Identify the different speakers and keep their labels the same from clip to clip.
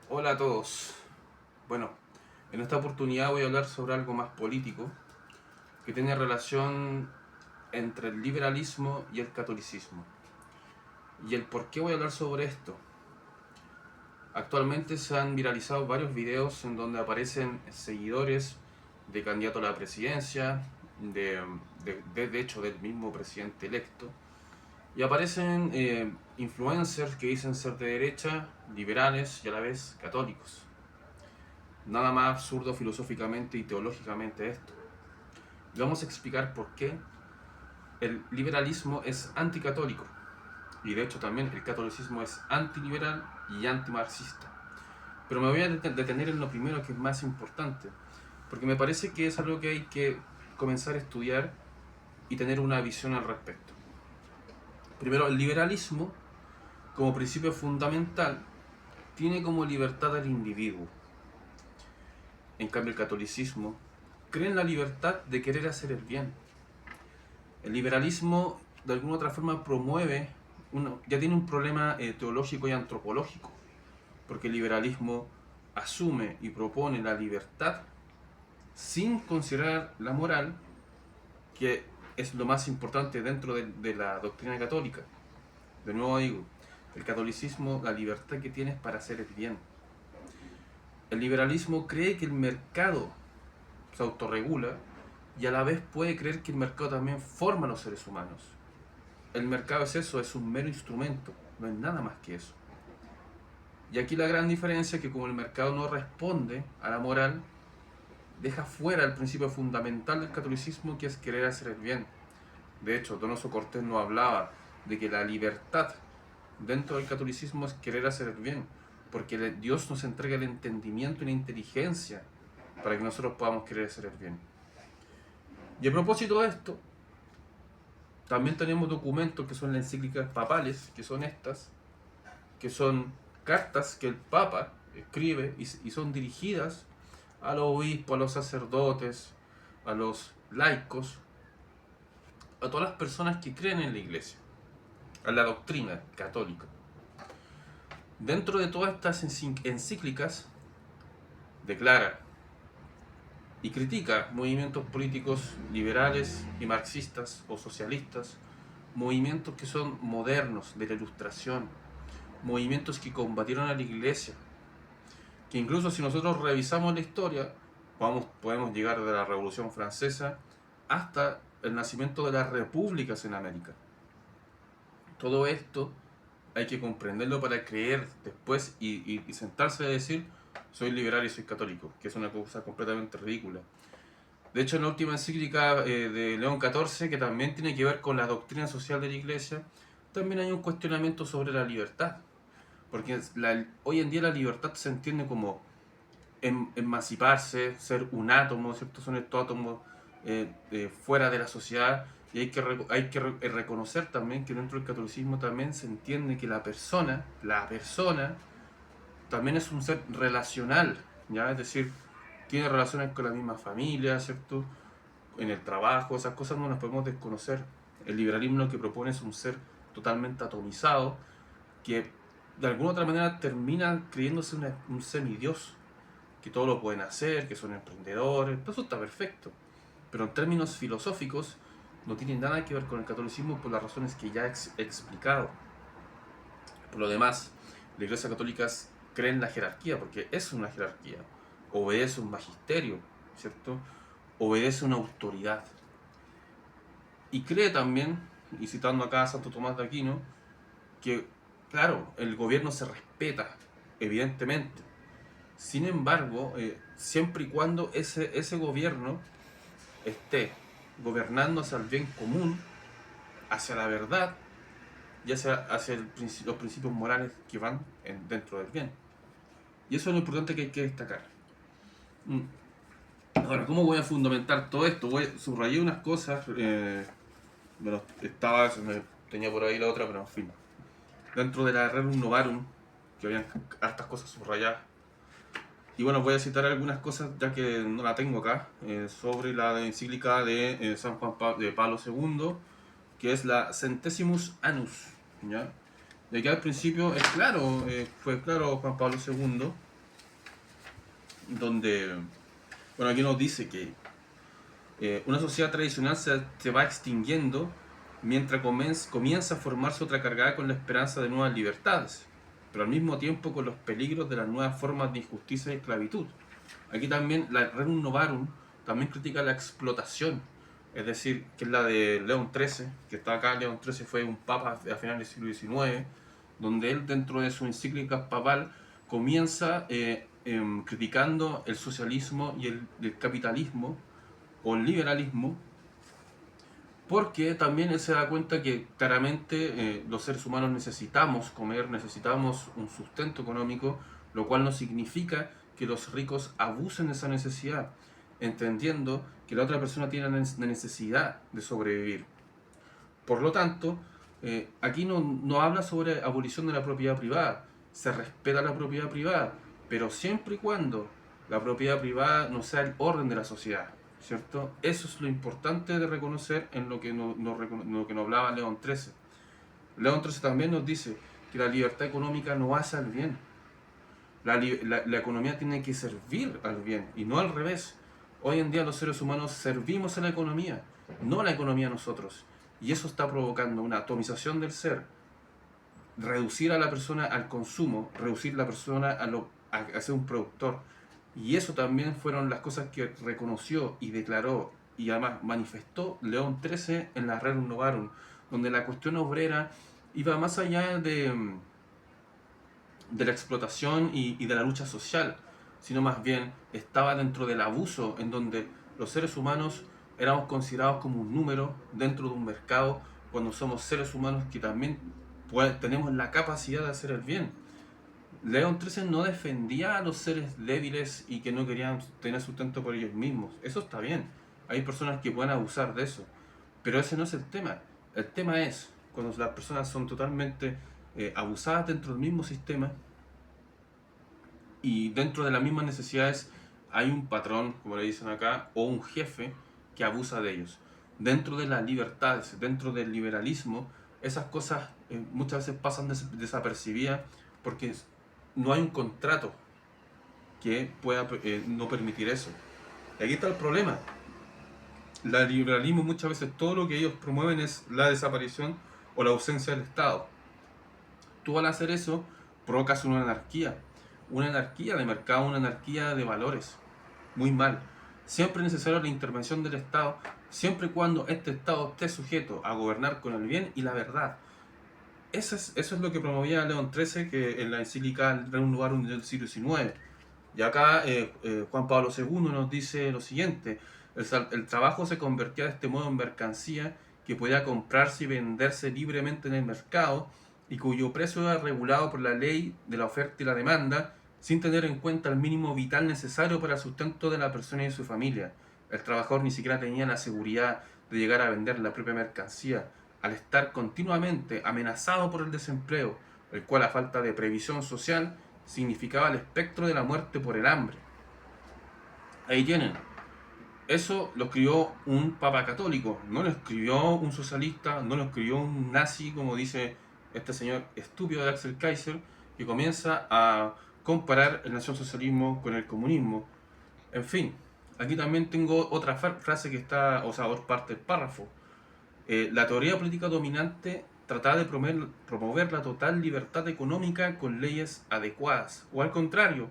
Speaker 1: Hola a todos. Bueno, en esta oportunidad voy a hablar sobre algo más político que tiene relación entre el liberalismo y el catolicismo. Y el por qué voy a hablar sobre esto. Actualmente se han viralizado varios videos en donde aparecen seguidores de candidato a la presidencia, de hecho del mismo presidente electo, y aparecen influencers que dicen ser de derecha, liberales y a la vez católicos. Nada más absurdo filosóficamente y teológicamente esto. Y vamos a explicar por qué el liberalismo es anticatólico. Y de hecho también el catolicismo es antiliberal y antimarxista. Pero me voy a detener en lo primero, que es más importante, porque me parece que es algo que hay que comenzar a estudiar y tener una visión al respecto. Primero, el liberalismo, como principio fundamental, tiene como libertad al individuo. En cambio, el catolicismo cree en la libertad de querer hacer el bien. El liberalismo, de alguna u otra forma, ya tiene un problema teológico y antropológico, porque el liberalismo asume y propone la libertad sin considerar la moral, que es lo más importante dentro de la doctrina católica. De nuevo digo, el catolicismo, la libertad que tiene es para hacer el bien. El liberalismo cree que el mercado se autorregula y a la vez puede creer que el mercado también forma a los seres humanos. El mercado es eso, es un mero instrumento, no es nada más que eso. Y aquí la gran diferencia es que como el mercado no responde a la moral, deja fuera el principio fundamental del catolicismo, que es querer hacer el bien. De hecho, Donoso Cortés no hablaba de que la libertad dentro del catolicismo es querer hacer el bien, porque Dios nos entrega el entendimiento y la inteligencia para que nosotros podamos querer hacer el bien. Y a propósito de esto, también tenemos documentos que son las encíclicas papales, que son estas, que son cartas que el Papa escribe y son dirigidas a los obispos, a los sacerdotes, a los laicos, a todas las personas que creen en la iglesia, a la doctrina católica. Dentro de todas estas encíclicas declara y critica movimientos políticos liberales y marxistas o socialistas, movimientos que son modernos, de la ilustración, movimientos que combatieron a la iglesia, que incluso si nosotros revisamos la historia, podemos llegar de la Revolución Francesa hasta el nacimiento de las repúblicas en América. Todo esto hay que comprenderlo para creer después y sentarse a decir soy liberal y soy católico, que es una cosa completamente ridícula. De hecho, en la última encíclica de León XIV, que también tiene que ver con la doctrina social de la Iglesia, también hay un cuestionamiento sobre la libertad. Porque hoy en día la libertad se entiende como emanciparse, ser un átomo, ¿cierto? Son estos átomos fuera de la sociedad. Y hay que reconocer también que dentro del catolicismo también se entiende que la persona también es un ser relacional, ¿ya? Es decir, tiene relaciones con la misma familia, ¿cierto? En el trabajo, esas cosas no las podemos desconocer. El liberalismo lo que propone es un ser totalmente atomizado que de alguna otra manera termina creyéndose un semidios, que todo lo pueden hacer, que son emprendedores, todo eso está perfecto. Pero en términos filosóficos no tiene nada que ver con el catolicismo por las razones que ya he explicado. Por lo demás, la Iglesia Católica cree en la jerarquía, porque es una jerarquía, obedece un magisterio, ¿cierto? Obedece una autoridad. Y cree también, y citando acá a Santo Tomás de Aquino, que, claro, el gobierno se respeta, evidentemente. Sin embargo, siempre y cuando ese gobierno esté gobernando hacia el bien común, hacia la verdad y hacia los principios morales que van dentro del bien. Y eso es lo importante que hay que destacar. Ahora, ¿cómo voy a fundamentar todo esto? Subrayé unas cosas, tenía por ahí la otra, pero en fin. Dentro de la Rerum Novarum, que habían hartas cosas subrayadas. Y bueno, voy a citar algunas cosas, ya que no la tengo acá, sobre la encíclica de San Juan de Pablo II, que es la Centesimus Annus, ¿ya? Y aquí al principio es claro, fue claro Juan Pablo II, donde, bueno, aquí nos dice que una sociedad tradicional se va extinguiendo mientras comienza a formarse otra cargada con la esperanza de nuevas libertades, pero al mismo tiempo con los peligros de las nuevas formas de injusticia y esclavitud. Aquí también la Rerum Novarum también critica la explotación, es decir, que es la de León XIII, que está acá. León XIII fue un papa a finales del siglo XIX, donde él, dentro de su encíclica papal, comienza criticando el socialismo y el capitalismo o el liberalismo, porque también él se da cuenta que claramente los seres humanos necesitamos comer, necesitamos un sustento económico, lo cual no significa que los ricos abusen de esa necesidad, entendiendo que la otra persona tiene la necesidad de sobrevivir. Por lo tanto, aquí no habla sobre abolición de la propiedad privada, se respeta la propiedad privada, pero siempre y cuando la propiedad privada no sea el orden de la sociedad, ¿cierto? Eso es lo importante de reconocer en lo que lo que nos hablaba León XIII. León XIII también nos dice que la libertad económica no hace al bien. La economía tiene que servir al bien y no al revés. Hoy en día los seres humanos servimos a la economía, no la economía a nosotros. Y eso está provocando una atomización del ser, reducir a la persona al consumo, reducir a la persona a ser un productor. Y eso también fueron las cosas que reconoció y declaró y además manifestó León XIII en la Rerum Novarum, donde la cuestión obrera iba más allá de la explotación y de la lucha social, sino más bien estaba dentro del abuso, en donde los seres humanos éramos considerados como un número dentro de un mercado, cuando somos seres humanos que también tenemos la capacidad de hacer el bien. León XIII no defendía a los seres débiles y que no querían tener sustento por ellos mismos. Eso está bien. Hay personas que pueden abusar de eso. Pero ese no es el tema. El tema es cuando las personas son totalmente abusadas dentro del mismo sistema y dentro de las mismas necesidades hay un patrón, como le dicen acá, o un jefe que abusa de ellos. Dentro de las libertades, dentro del liberalismo, esas cosas muchas veces pasan desapercibidas porque no hay un contrato que pueda no permitir eso. Y aquí está el problema. El liberalismo muchas veces todo lo que ellos promueven es la desaparición o la ausencia del Estado. Tú al hacer eso provocas una anarquía de mercado, una anarquía de valores. Muy mal. Siempre es necesaria la intervención del Estado, siempre y cuando este Estado esté sujeto a gobernar con el bien y la verdad. Eso es lo que promovía León XIII, que en la encíclica Rerum Novarum del siglo XIX. Y acá Juan Pablo II nos dice lo siguiente: el trabajo se convertía de este modo en mercancía que podía comprarse y venderse libremente en el mercado y cuyo precio era regulado por la ley de la oferta y la demanda, sin tener en cuenta el mínimo vital necesario para el sustento de la persona y de su familia. El trabajador ni siquiera tenía la seguridad de llegar a vender la propia mercancía, al estar continuamente amenazado por el desempleo, el cual a falta de previsión social significaba el espectro de la muerte por el hambre. Ahí tienen. Eso lo escribió un papa católico, no lo escribió un socialista, no lo escribió un nazi, como dice este señor estúpido de Axel Kaiser, que comienza a comparar el nacionalsocialismo con el comunismo. En fin, aquí también tengo otra frase que está, o sea, otra parte del párrafo. La teoría política dominante trataba de promover la total libertad económica con leyes adecuadas, o al contrario,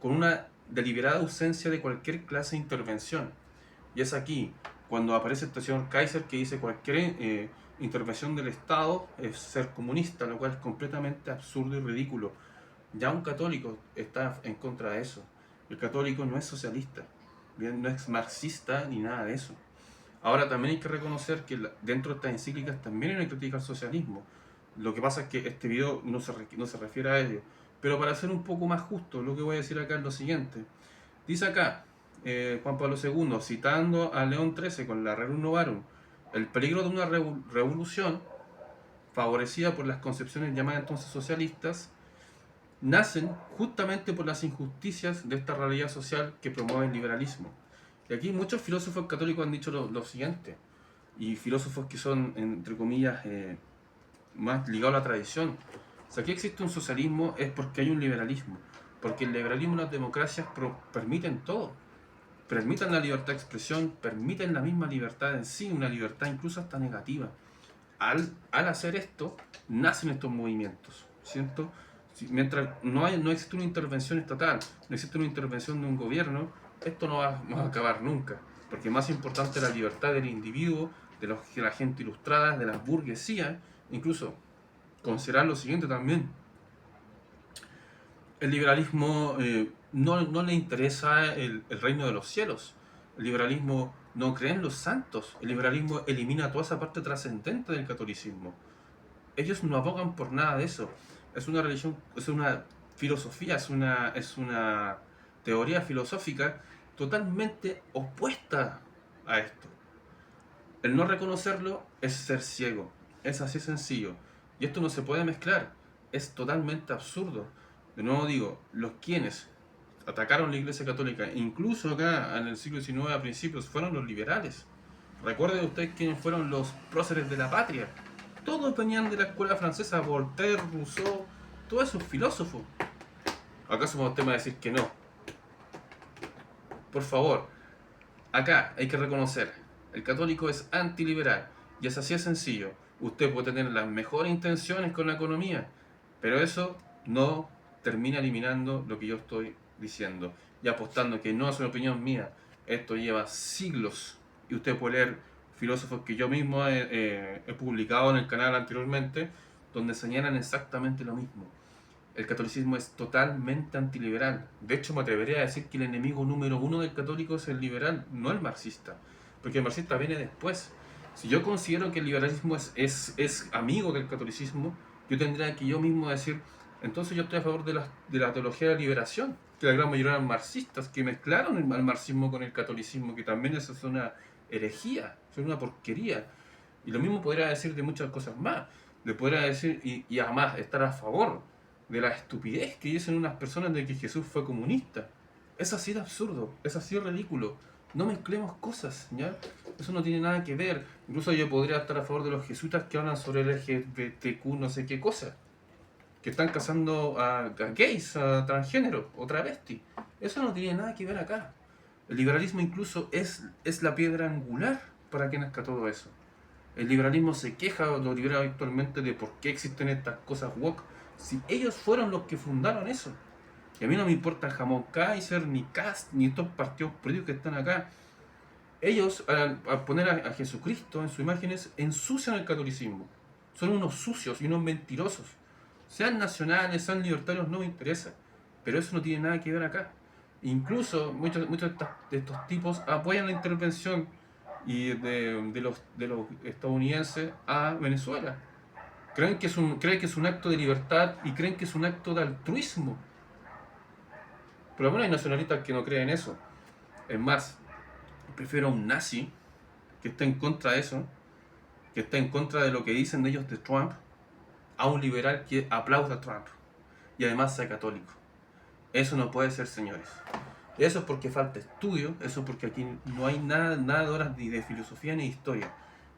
Speaker 1: con una deliberada ausencia de cualquier clase de intervención. Y es aquí cuando aparece este señor Kaiser que dice cualquier intervención del Estado es ser comunista, lo cual es completamente absurdo y ridículo. Ya un católico está en contra de eso. El católico no es socialista, bien, no es marxista ni nada de eso. Ahora también hay que reconocer que dentro de estas encíclicas también hay una crítica al socialismo. Lo que pasa es que este video no se refiere a ello. Pero para ser un poco más justo, lo que voy a decir acá es lo siguiente. Dice acá Juan Pablo II, citando a León XIII con la Rerum Novarum: el peligro de una revolución favorecida por las concepciones llamadas entonces socialistas nacen justamente por las injusticias de esta realidad social que promueve el liberalismo. Y aquí muchos filósofos católicos han dicho lo siguiente, y filósofos que son, entre comillas, más ligados a la tradición. Si aquí existe un socialismo es porque hay un liberalismo. porque el liberalismo y las democracias permiten todo. Permiten la libertad de expresión, permiten la misma libertad en sí, una libertad incluso hasta negativa. Al hacer esto, nacen estos movimientos, ¿cierto? Mientras no existe una intervención estatal, no existe una intervención de un gobierno, esto no va a acabar nunca, porque más importante es la libertad del individuo, de la gente ilustrada, de las burguesías, incluso considerar lo siguiente también: el liberalismo no le interesa el reino de los cielos. El liberalismo no cree en los santos. El liberalismo elimina toda esa parte trascendente del catolicismo. Ellos no abogan por nada de eso. Es una religión, es una filosofía, es una teoría filosófica totalmente opuesta a esto. El no reconocerlo es ser ciego. Es así sencillo. Y esto no se puede mezclar. Es totalmente absurdo. De nuevo digo, los quienes atacaron la Iglesia Católica, incluso acá en el siglo XIX a principios, fueron los liberales. Recuerden ustedes quiénes fueron los próceres de la patria. Todos venían de la escuela francesa: Voltaire, Rousseau, todos esos filósofos. ¿Acaso usted me va a decir que no? Por favor, acá hay que reconocer, el católico es antiliberal, y es así de sencillo. Usted puede tener las mejores intenciones con la economía, pero eso no termina eliminando lo que yo estoy diciendo y apostando que no es una opinión mía. Esto lleva siglos, y usted puede leer filósofos que yo mismo he publicado en el canal anteriormente, donde señalan exactamente lo mismo. El catolicismo es totalmente antiliberal. De hecho, me atrevería a decir que el enemigo número uno del católico es el liberal, no el marxista, porque el marxista viene después. Si yo considero que el liberalismo es amigo del catolicismo, yo tendría que yo mismo decir: entonces yo estoy a favor de la teología de la liberación, que la gran mayoría eran marxistas, que mezclaron el marxismo con el catolicismo, que también eso es una herejía, es una porquería. Y lo mismo podría decir de muchas cosas más. Le podría decir, y además estar a favor de la estupidez que dicen unas personas de que Jesús fue comunista. Es así de absurdo, es así de ridículo. No mezclemos cosas, ¿ya? Eso no tiene nada que ver. Incluso yo podría estar a favor de los jesuitas que hablan sobre el LGBTQ, no sé qué cosa, que están casando a gays, a transgéneros o travestis. Eso no tiene nada que ver acá. El liberalismo incluso es la piedra angular para que nazca todo eso. El liberalismo se queja, los liberales actualmente, de por qué existen estas cosas woke, si ellos fueron los que fundaron eso. Y a mí no me importa jamón Kaiser, ni Cast, ni estos partidos políticos que están acá. Ellos, al poner a Jesucristo en sus imágenes, ensucian el catolicismo. Son unos sucios y unos mentirosos. Sean nacionales, sean libertarios, no me interesa. Pero eso no tiene nada que ver acá. Incluso muchos de estos tipos apoyan la intervención de los estadounidenses a Venezuela. Creen que es un acto de libertad y creen que es un acto de altruismo. Pero bueno, hay nacionalistas que no creen eso. Es más, prefiero a un nazi que está en contra de eso, que está en contra de lo que dicen ellos de Trump, a un liberal que aplauda a Trump y además sea católico. Eso no puede ser, señores. Eso es porque falta estudio, eso es porque aquí no hay nada de horas ni de filosofía ni de historia.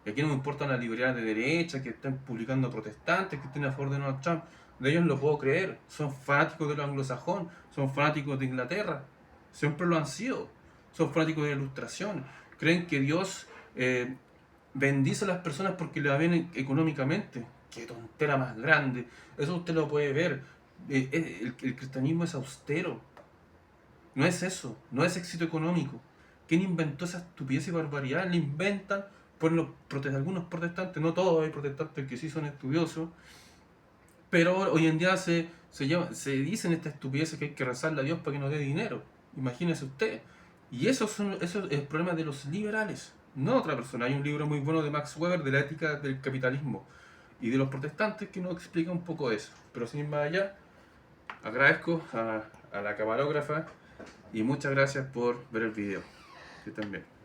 Speaker 1: Y aquí no me importan las librerías de derecha que estén publicando protestantes, que estén a favor de Donald Trump. De ellos lo puedo creer. Son fanáticos de lo anglosajón, son fanáticos de Inglaterra. Siempre lo han sido. Son fanáticos de la ilustración. Creen que Dios bendice a las personas porque le va bien económicamente. Qué tontera más grande. Eso usted lo puede ver. El cristianismo es austero. No es eso, no es éxito económico. ¿Quién inventó esa estupidez y barbaridad? La inventan por algunos protestantes, no todos, hay protestantes que sí son estudiosos, pero hoy en día se dicen esta estupidez que hay que rezarle a Dios para que nos dé dinero. Imagínese usted. Y eso es el problema de los liberales, no otra persona. Hay un libro muy bueno de Max Weber de la ética del capitalismo y de los protestantes que nos explica un poco eso. Pero sin ir más allá, agradezco a la camarógrafa y muchas gracias por ver el video. Que estén bien.